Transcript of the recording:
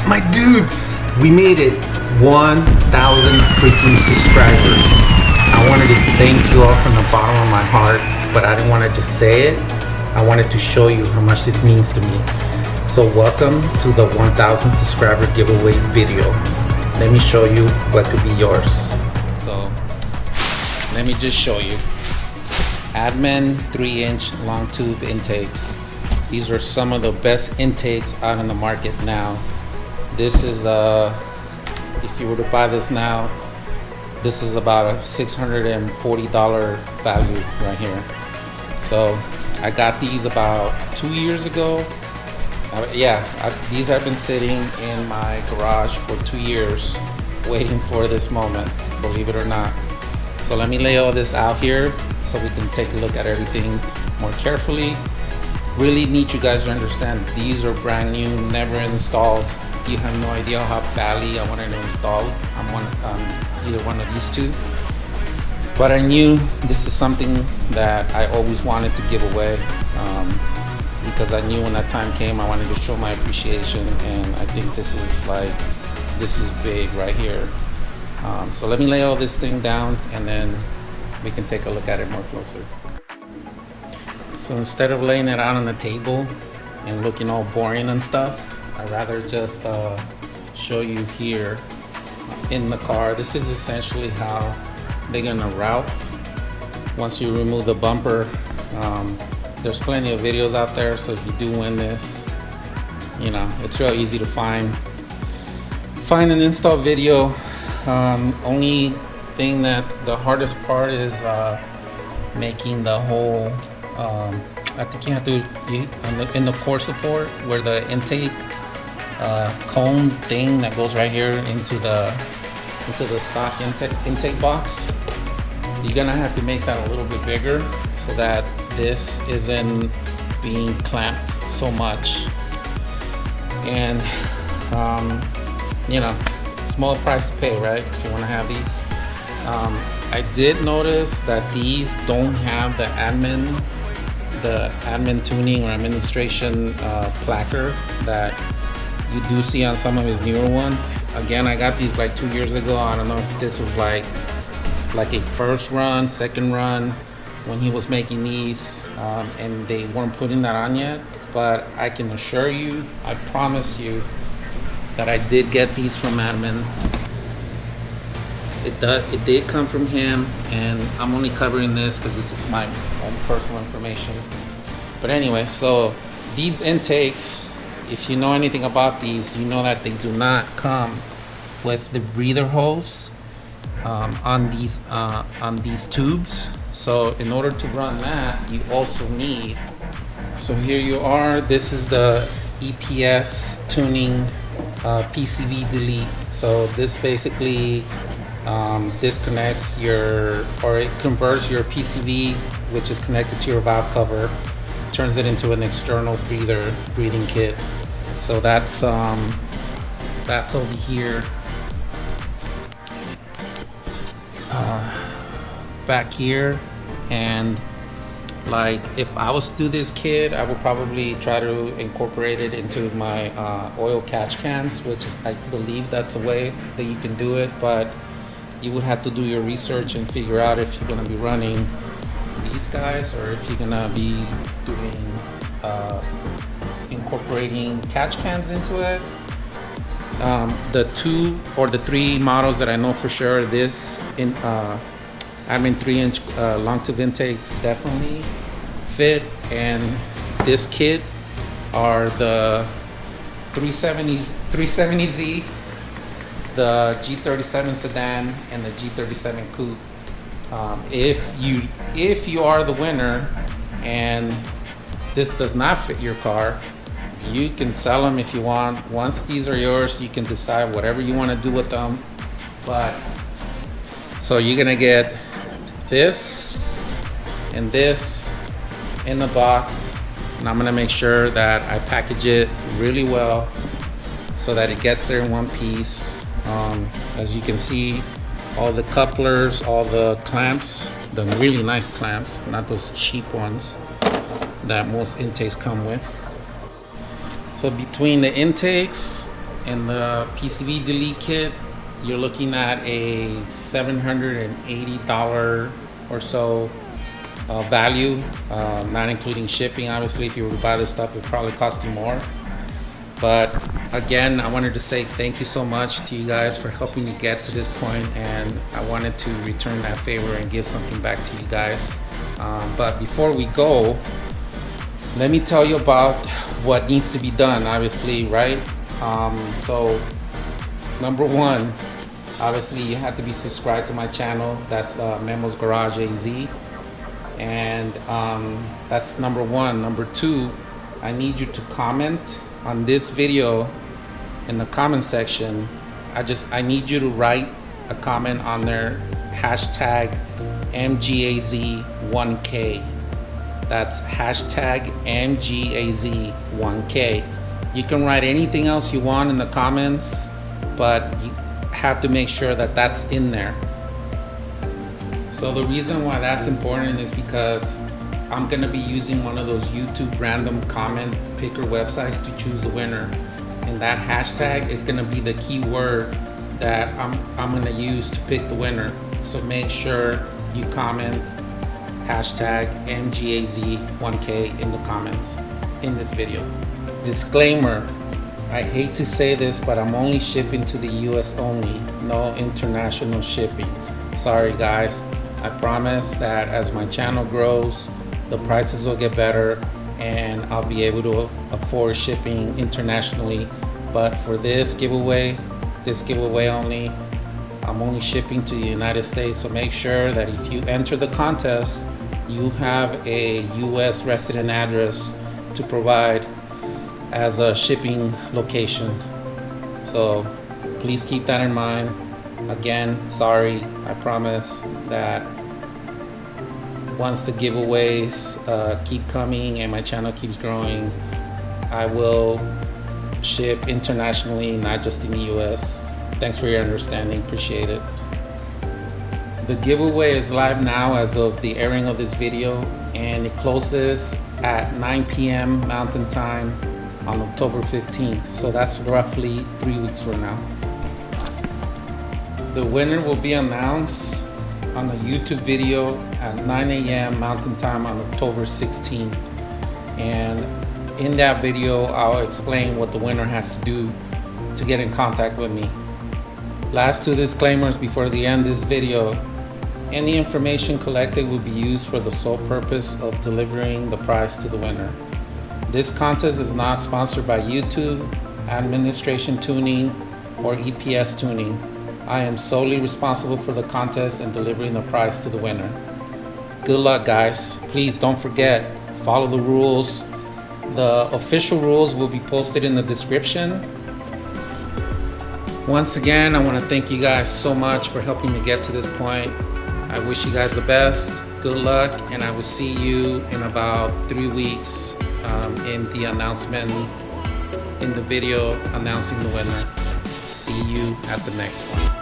My dudes, we made it 1,000 freaking subscribers. I wanted to thank you all from the bottom of my heart, but I didn't want to just say it. I wanted to show you how much this means to me. So welcome to the 1,000 subscriber giveaway video. Let me show you what could be yours. So let me just show you. Admin 3-inch long tube intakes. These are some of the best intakes out in the market now. This is if you were to buy this now, this is about a $640 value right here. So I got these about 2 years ago. These have been sitting in my garage for 2 years waiting for this moment, believe it or not. So let me lay all this out here so we can take a look at everything more carefully. Really need you guys to understand these are brand new, never installed. You have no idea how badly I wanted to install. I'm either one of these two. But I knew this is something that I always wanted to give away because I knew when that time came I wanted to show my appreciation, and I think this is big right here. So let me lay all this thing down and then we can take a look at it more closer. So instead of laying it out on the table and looking all boring and stuff, I'd rather just show you here in the car. This is essentially how they're gonna route once you remove the bumper. There's plenty of videos out there, so if you do win this, you know, it's real easy to find an install video. Only thing that the hardest part is making the whole I think you have to in the core support where the intake cone thing that goes right here into the stock intake box. You're gonna have to make that a little bit bigger so that this isn't being clamped so much. And you know, small price to pay, right? If you want to have these. I did notice that these don't have the admin tuning or administration placard that you do see on some of his newer ones. Again, I got these like 2 years ago. I don't know if this was like a first run, second run when he was making these, and they weren't putting that on yet. But I can assure you, I promise you, that I did get these from Admin. It did come from him, and I'm only covering this because it's my own personal information. But anyway, so these intakes, if you know anything about these, you know that they do not come with the breather hose on these tubes. So in order to run that, you also need, so here you are, this is the EPS tuning PCV delete. So this basically disconnects it converts your PCV, which is connected to your valve cover, turns it into an external breathing kit. So that's over here. Back here, and like if I was to do this kit, I would probably try to incorporate it into my oil catch cans, which I believe that's a way that you can do it, but you would have to do your research and figure out if you're going to be running these guys or if you're going to be doing incorporating catch cans into it. The 2 or the 3 models that I know for sure, this Admin 3-inch long tube intakes definitely fit, and this kit are the 370Z, the G37 sedan, and the G37 coupe. If you are the winner and this does not fit your car, you can sell them if you want. Once these are yours, you can decide whatever you want to do with them. But so you're gonna get this and this in the box, and I'm gonna make sure that I package it really well so that it gets there in one piece. As you can see, all the couplers, all the clamps, the really nice clamps, not those cheap ones that most intakes come with. So between the intakes, In the PCB delete kit, you're looking at a $780 or so value, not including shipping. Obviously, if you were to buy this stuff, it would probably cost you more. But again, I wanted to say thank you so much to you guys for helping me get to this point, and I wanted to return that favor and give something back to you guys. But before we go, let me tell you about what needs to be done, obviously, right? So number one, obviously you have to be subscribed to my channel. That's memosgarageaz, and that's number one. Number two, I need you to comment on this video in the comment section. I need you to write a comment on there, hashtag MGAZ1K. That's hashtag MGAZ1K. You can write anything else you want in the comments, but you have to make sure that that's in there. So the reason why that's important is because I'm gonna be using one of those YouTube random comment picker websites to choose the winner. And that hashtag is gonna be the keyword that I'm gonna use to pick the winner. So make sure you comment hashtag MGAZ1K in the comments in this video. Disclaimer, I hate to say this, but I'm only shipping to the US only, no international shipping. Sorry guys, I promise that as my channel grows, the prices will get better and I'll be able to afford shipping internationally. But for this giveaway only, I'm only shipping to the United States. So make sure that if you enter the contest, you have a US resident address to provide as a shipping location. So please keep that in mind. Again, sorry, I promise that once the giveaways keep coming and my channel keeps growing, I will ship internationally, not just in the US. Thanks for your understanding, appreciate it. The giveaway is live now as of the airing of this video, and it closes at 9 p.m. Mountain Time on October 15th. So that's roughly 3 weeks from now. The winner will be announced on a YouTube video at 9 a.m. Mountain Time on October 16th. And in that video, I'll explain what the winner has to do to get in contact with me. Last two disclaimers before the end of this video. Any information collected will be used for the sole purpose of delivering the prize to the winner. This contest is not sponsored by YouTube, Administration Tuning, or EPS Tuning. I am solely responsible for the contest and delivering the prize to the winner. Good luck, guys. Please don't forget, follow the rules. The official rules will be posted in the description. Once again, I want to thank you guys so much for helping me get to this point. I wish you guys the best. Good luck, and I will see you in about 3 weeks in the announcement, in the video announcing the winner. See you at the next one.